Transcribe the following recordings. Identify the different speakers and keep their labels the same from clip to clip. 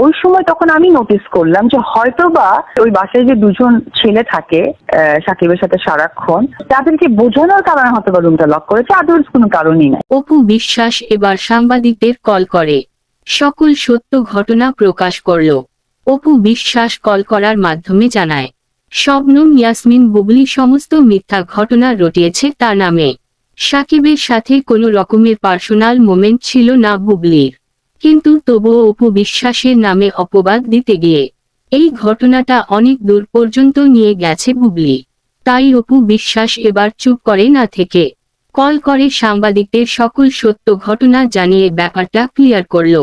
Speaker 1: ওই সময় তখন আমি নোটিস করলাম যে হয়তোবা ওই বাসায় যে দুজন ছেলে থাকে সাকিবের সাথে সারাক্ষণ, তাদেরকে বোঝানোর কারণে হয়তোবা রুমটা লক করেছে, আদার্স কোনো কারণই নাই।
Speaker 2: অপু বিশ্বাস এবার সাংবাদিকদের কল করে সকল সত্য ঘটনা প্রকাশ করল। অপু বিশ্বাস কল করার মাধ্যমে জানায়, শবনম ইয়াসমিন বুবলি সমস্ত মিথ্যা ঘটনা রটিয়েছে তার নামে। সাকিবের সাথে কোনো রকমের পার্সোনাল মোমেন্ট ছিল না বুবলির, কিন্তু তবুও অপু বিশ্বাসের নামে অপবাদ দিতে গিয়ে এই ঘটনাটা অনেক দূর পর্যন্ত নিয়ে গেছে বুবলি। তাই অপু বিশ্বাস এবার চুপ করে না থেকে কল করে সাংবাদিকদের সকল সত্য ঘটনা জানিয়ে ব্যাপারটা ক্লিয়ার করল।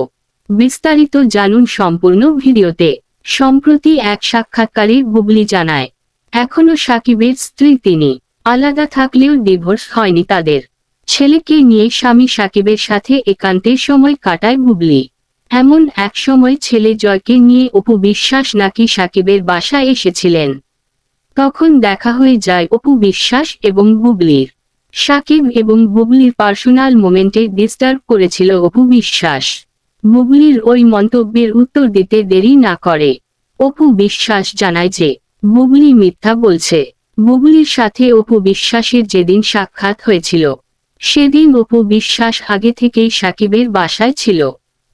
Speaker 2: বিস্তারিত জানুন সম্পূর্ণ ভিডিওতে। সম্প্রতি এক সাক্ষাৎকারে বুবলি জানায়, এখনো সাকিবের স্ত্রী তিনি, আলাদা থাকলেও ডিভোর্স হয়নি তাদের। ছেলেকে নিয়ে স্বামী সাকিবের সাথে একান্তে সময় কাটায় বুবলি। এমন এক সময় ছেলে জয়কে নিয়ে অপু বিশ্বাস নাকি সাকিবের বাসায় এসেছিলেন। তখন দেখা হয়ে যায় অপু বিশ্বাস এবং বুবলির। সাকিব এবং বুবলির পার্সোনাল মোমেন্টে ডিস্টার্ব করেছিল অপু বিশ্বাস। বুবলির ওই মন্তব্যের উত্তর দিতে দেরি না করে অপু বিশ্বাস জানায় যে বুবলি মিথ্যা বলছে। বুবলির সাথে অপু বিশ্বাসের যেদিন সাক্ষাৎ হয়েছিল সেদিন অপু বিশ্বাস আগে থেকেই সাকিবের বাসায় ছিল।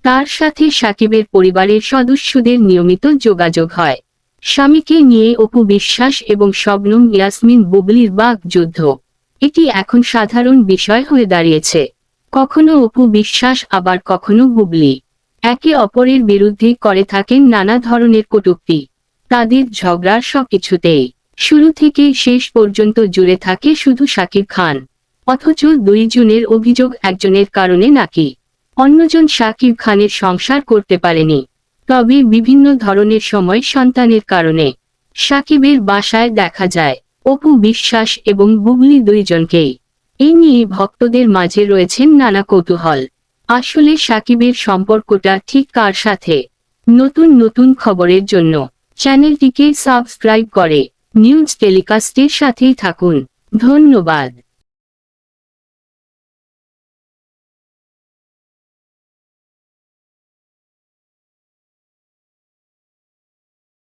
Speaker 2: তার সাথে সাকিবের পরিবারের সদস্যদের নিয়মিত যোগাযোগ হয়। স্বামীকে নিয়ে অপু বিশ্বাস এবং শবনম ইয়াসমিন বুবলির বাকযুদ্ধ এটি এখন সাধারণ বিষয় হয়ে দাঁড়িয়েছে। কখনো অপু বিশ্বাস আবার কখনো বুবলি একে অপরের বিরুদ্ধে করে থাকেন নানা ধরনের কটূক্তি। তাদের ঝগড়ার সবকিছুতেই শুরু থেকে শেষ পর্যন্ত জুড়ে থাকে শুধু সাকিব খান, অথচ দুইজনের অভিযোগ একজনের কারণে নাকি অন্যজন সাকিব খানের সংসার করতে পারেনি। তবে বিভিন্ন ধরনের সময় সন্তানের কারণে সাকিবের বাসায় দেখা যায় অপু বিশ্বাস এবং বুবলি দুইজনকেই। এই নিয়ে ভক্তদের মাঝে রয়েছেন নানা কৌতূহল, আসলে সাকিবের সম্পর্কটা ঠিক কার সাথে। নতুন নতুন খবরের জন্য চ্যানেলটিকে সাবস্ক্রাইব করে নিউজ টেলিকাস্টের সাথেই থাকুন। ধন্যবাদ।